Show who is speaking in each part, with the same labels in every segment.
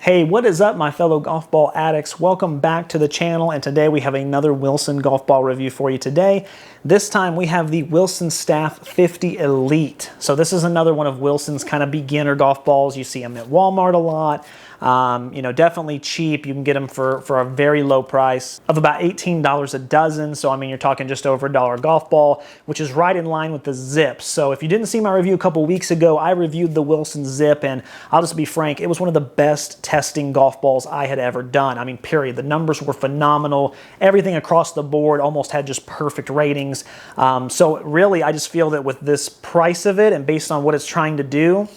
Speaker 1: Hey, what is up, my fellow golf ball addicts? Welcome back to the channel, and today we have another Wilson golf ball review for you today. This time we have the Wilson Staff 50 Elite. So this is another one of Wilson's kind of beginner golf balls. You see them at Walmart a lot. Definitely cheap. You can get them for a very low price of about $18 a dozen. So, I mean, you're talking just over $1 golf ball, which is right in line with the Zip. So if you didn't see my review a couple weeks ago, I reviewed the Wilson Zip, and I'll just be frank, it was one of the best testing golf balls I had ever done. I mean, period. The numbers were phenomenal. Everything across the board almost had just perfect ratings. So really, I just feel that with this price of it and based on what it's trying to do,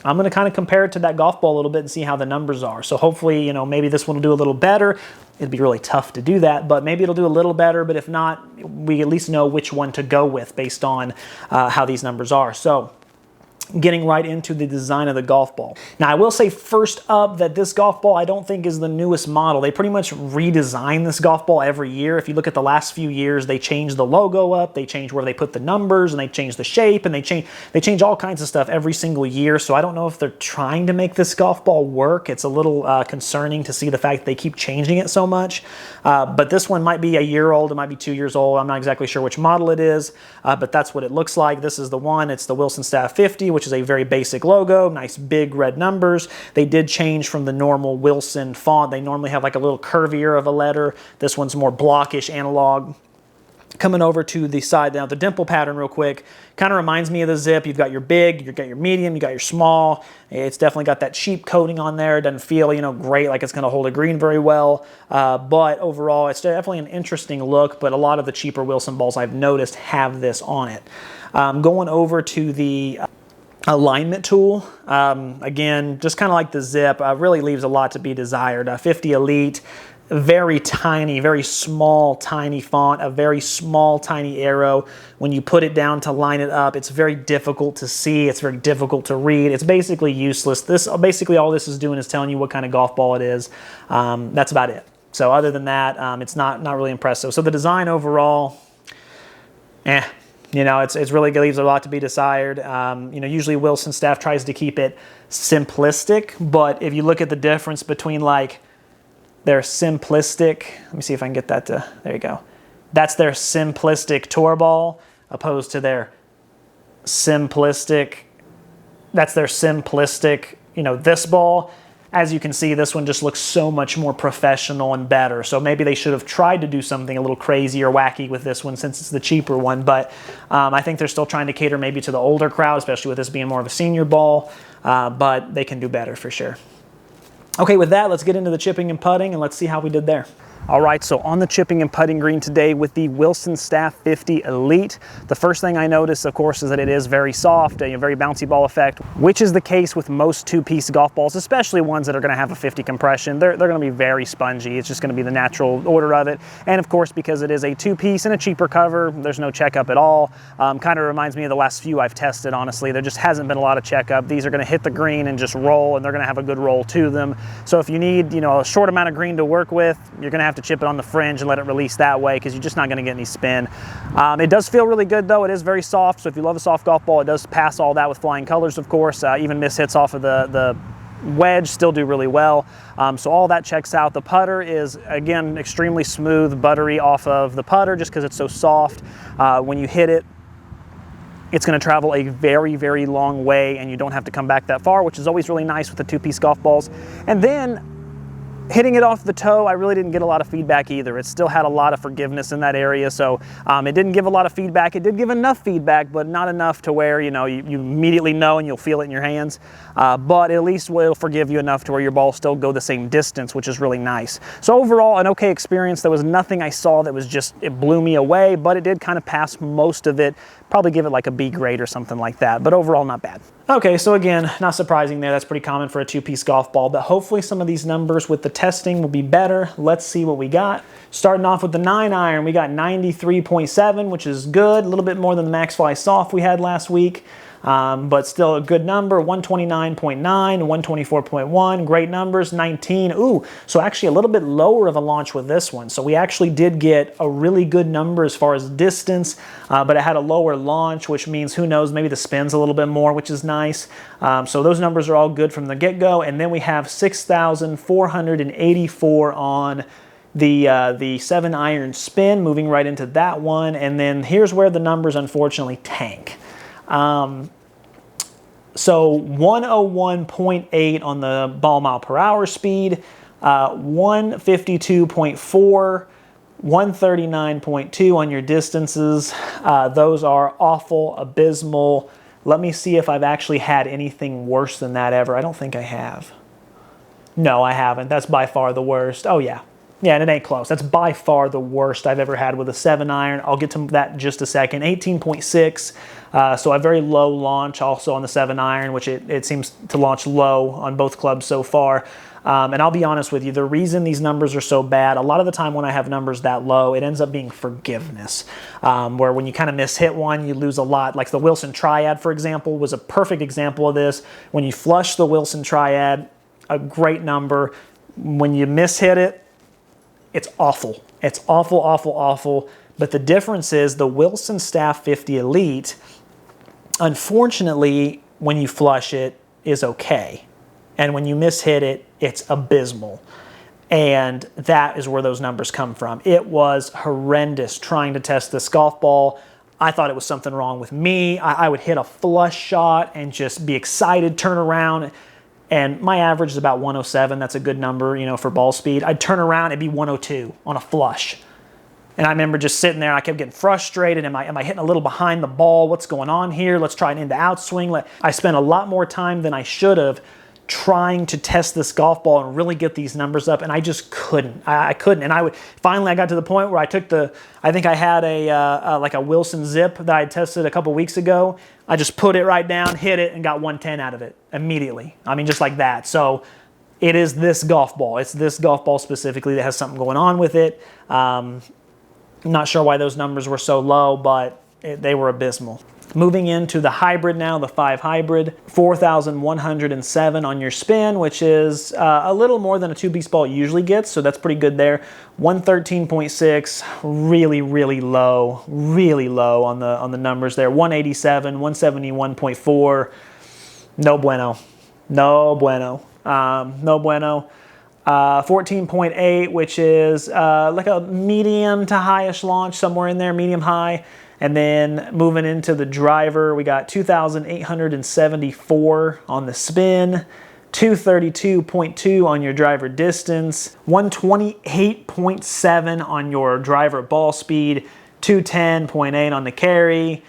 Speaker 1: I'm going to kind of compare it to that golf ball a little bit and see how the numbers are. So hopefully, maybe this one will do a little better. It'd be really tough to do that, but maybe it'll do a little better. But if not, we at least know which one to go with based on how these numbers are. So getting right into the design of the golf ball. Now, I will say first up that this golf ball I don't think is the newest model. They pretty much redesign this golf ball every year. If you look at the last few years, they change the logo up, they change where they put the numbers, and they change the shape, and they change all kinds of stuff every single year. So I don't know if they're trying to make this golf ball work. It's a little concerning to see the fact that they keep changing it so much. But this one might be a year old, it might be 2 years old. I'm not exactly sure which model it is, but that's what it looks like. This is the one. It's the Wilson Staff 50, which is a very basic logo, nice big red numbers. They did change from the normal Wilson font. They normally have like a little curvier of a letter. This one's more blockish analog. Coming over to the side now, the dimple pattern real quick, kind of reminds me of the Zip. You've got your big, you've got your medium, you got your small. It's definitely got that cheap coating on there. It doesn't feel, great, like it's going to hold a green very well. But overall, it's definitely an interesting look, but a lot of the cheaper Wilson balls I've noticed have this on it. Going over to the alignment tool, again, just kind of like the Zip, really leaves a lot to be desired. 50 Elite, very tiny, very small, tiny font, a very small, tiny arrow. When you put it down to line it up, it's very difficult to see. It's very difficult to read. It's basically useless. Basically all this is doing is telling you what kind of golf ball it is. That's about it. So other than that, it's not really impressive. So the design overall, it's really leaves a lot to be desired. Usually Wilson Staff tries to keep it simplistic, but if you look at the difference between like their simplistic, let me see if I can get that to, there you go. That's their simplistic tour ball opposed to their simplistic, that's their simplistic, this ball. As you can see, this one just looks so much more professional and better. So maybe they should have tried to do something a little crazy or wacky with this one since it's the cheaper one. But I think they're still trying to cater maybe to the older crowd, especially with this being more of a senior ball. But they can do better for sure. Okay, with that, let's get into the chipping and putting and let's see how we did there. All right, so on the chipping and putting green today with the Wilson Staff 50 Elite, the first thing I notice, of course, is that it is very soft, a very bouncy ball effect, which is the case with most two-piece golf balls, especially ones that are going to have a 50 compression. They're going to be very spongy. It's just going to be the natural order of it. And of course, because it is a two-piece and a cheaper cover, there's no checkup at all. Kind of reminds me of the last few I've tested, honestly. There just hasn't been a lot of checkup. These are going to hit the green and just roll, and they're going to have a good roll to them. So if you need, a short amount of green to work with, you're going to have to chip it on the fringe and let it release that way because you're just not going to get any spin. It does feel really good though. It is very soft, so if you love a soft golf ball, it does pass all that with flying colors, of course. Even miss hits off of the wedge still do really well. So all that checks out. The putter is, again, extremely smooth, buttery off of the putter just because it's so soft. When you hit it, it's going to travel a very, very long way and you don't have to come back that far, which is always really nice with the two-piece golf balls. And then hitting it off the toe, I really didn't get a lot of feedback either. It still had a lot of forgiveness in that area, so it didn't give a lot of feedback. It did give enough feedback, but not enough to where you immediately know and you'll feel it in your hands. But at least will forgive you enough to where your ball still go the same distance, which is really nice. So overall, an okay experience. There was nothing I saw that was just, it blew me away, but it did kind of pass most of it. Probably give it like a B grade or something like that, but overall not bad. Okay, so again, not surprising there. That's pretty common for a two-piece golf ball, but hopefully some of these numbers with the testing will be better. Let's see what we got. Starting off with the 9-iron, we got 93.7, which is good, a little bit more than the Max Fly Soft we had last week. but still a good number. 129.9, 124.1, great numbers. 19, ooh, so actually a little bit lower of a launch with this one. So we actually did get a really good number as far as distance, but it had a lower launch, which means, who knows, maybe the spin's a little bit more, which is nice. So those numbers are all good from the get-go. And then we have 6,484 on the 7-iron spin, moving right into that one. And then here's where the numbers unfortunately tank. So 101.8 on the ball mile per hour speed, 152.4, 139.2 on your distances. Those are awful, abysmal. Let me see if I've actually had anything worse than that ever. I don't think I have. No, I haven't. That's by far the worst. Oh, yeah. Yeah, and it ain't close. That's by far the worst I've ever had with a 7-iron. I'll get to that in just a second. 18.6, so a very low launch also on the 7-iron, which it seems to launch low on both clubs so far. And I'll be honest with you, the reason these numbers are so bad, a lot of the time when I have numbers that low, it ends up being forgiveness, where when you kind of miss-hit one, you lose a lot. Like the Wilson Triad, for example, was a perfect example of this. When you flush the Wilson Triad, a great number. When you miss-hit it, it's awful. It's awful, awful, awful. But the difference is the Wilson Staff 50 Elite, unfortunately, when you flush it, is okay. And when you miss-hit it, it's abysmal. And that is where those numbers come from. It was horrendous trying to test this golf ball. I thought it was something wrong with me. I would hit a flush shot and just be excited, turn around, and my average is about 107. That's a good number, you know, for ball speed. I'd turn around, it'd be 102 on a flush. And I remember just sitting there, I kept getting frustrated. Am I hitting a little behind the ball? What's going on here? Let's try an in-to-out swing. I spent a lot more time than I should have trying to test this golf ball and really get these numbers up, and I just couldn't. I couldn't. And finally I got to the point where I took I think I had like a Wilson Zip that I tested a couple weeks ago. I just put it right down, hit it, and got 110 out of it immediately. I mean, just like that. So it is this golf ball. It's this golf ball specifically that has something going on with it. Not sure why those numbers were so low, but they were abysmal. Moving into the hybrid now, the 5 hybrid, 4,107 on your spin, which is a little more than a 2-piece ball usually gets, so that's pretty good there. 113.6, really, really low on the numbers there. 187, 171.4, no bueno, no bueno, no bueno. 14.8, which is like a medium to highish launch, somewhere in there, medium high. And then moving into the driver, we got 2,874 on the spin, 232.2 on your driver distance, 128.7 on your driver ball speed, 210.8 on the carry,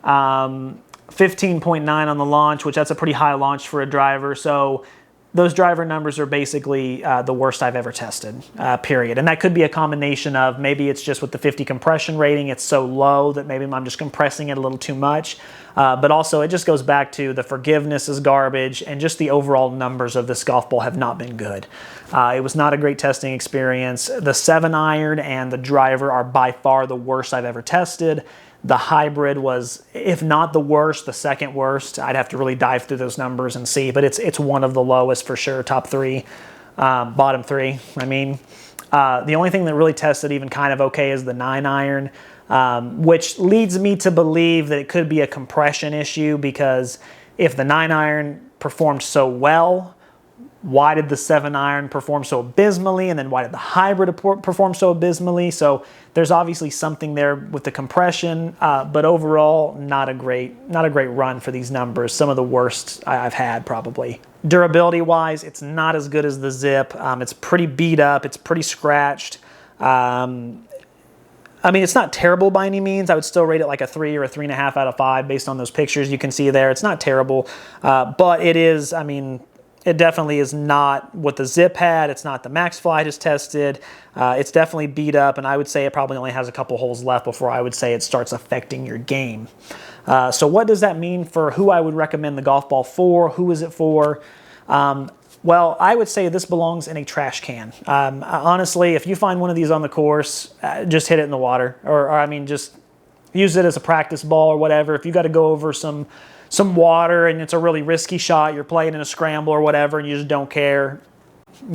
Speaker 1: 15.9 on the launch, which that's a pretty high launch for a driver. So those driver numbers are basically the worst I've ever tested, period. And that could be a combination of maybe it's just with the 50 compression rating, it's so low that maybe I'm just compressing it a little too much. But also it just goes back to the forgiveness is garbage, and just the overall numbers of this golf ball have not been good. It was not a great testing experience. The 7-iron and the driver are by far the worst I've ever tested. The hybrid was, if not the worst, the second worst. I'd have to really dive through those numbers and see, but it's one of the lowest for sure, top 3, bottom 3. I mean, the only thing that really tested even kind of okay is the 9-iron, which leads me to believe that it could be a compression issue, because if the 9-iron performed so well, why did the 7-iron perform so abysmally, and then why did the hybrid perform so abysmally? So there's obviously something there with the compression, but overall, not a great run for these numbers. Some of the worst I've had, probably. Durability-wise, it's not as good as the Zip. It's pretty beat up. It's pretty scratched. I mean, it's not terrible by any means. I would still rate it like a 3 or a 3.5 out of 5 based on those pictures you can see there. It's not terrible, but it is, I mean, it definitely is not what the Zip had. It's not the Max Fly just tested. It's definitely beat up, and I would say it probably only has a couple holes left before I would say it starts affecting your game. So what does that mean for who I would recommend the golf ball for? Who is it for? Well, I would say this belongs in a trash can. Honestly, if you find one of these on the course, just hit it in the water. Or I mean, just use it as a practice ball or whatever. If you got to go over some some water and it's a really risky shot, you're playing in a scramble or whatever, and you just don't care,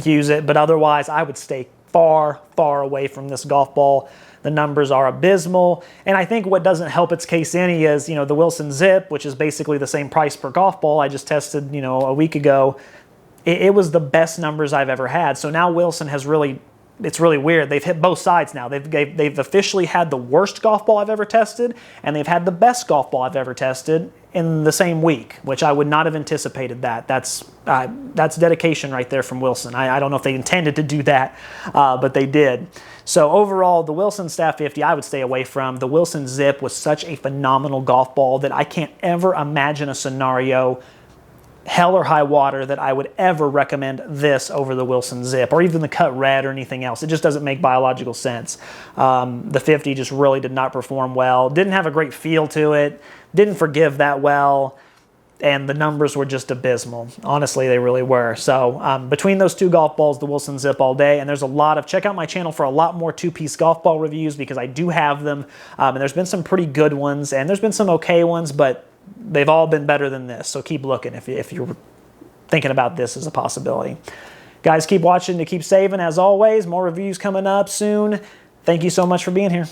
Speaker 1: use it. But otherwise, I would stay far, far away from this golf ball. The numbers are abysmal. And I think what doesn't help its case any is, you know, the Wilson Zip, which is basically the same price per golf ball I just tested, you know, a week ago. It was the best numbers I've ever had. So now Wilson has really, it's really weird. They've hit both sides now. They've officially had the worst golf ball I've ever tested, and they've had the best golf ball I've ever tested in the same week, which I would not have anticipated that. That's dedication right there from Wilson. I don't know if they intended to do that, but they did. So overall, the Wilson Staff 50 I would stay away from. The Wilson Zip was such a phenomenal golf ball that I can't ever imagine a scenario, hell or high water, that I would ever recommend this over the Wilson Zip or even the Cut Red or anything else. It just doesn't make biological sense. The 50 just really did not perform well. Didn't have a great feel to it. Didn't forgive that well. And the numbers were just abysmal. Honestly, they really were. So between those two golf balls, the Wilson Zip all day. And there's a lot of, check out my channel for a lot more two-piece golf ball reviews because I do have them. And there's been some pretty good ones and there's been some okay ones, but they've all been better than this, so keep looking if you're thinking about this as a possibility. Guys, keep watching to keep saving. As always, more reviews coming up soon. Thank you so much for being here.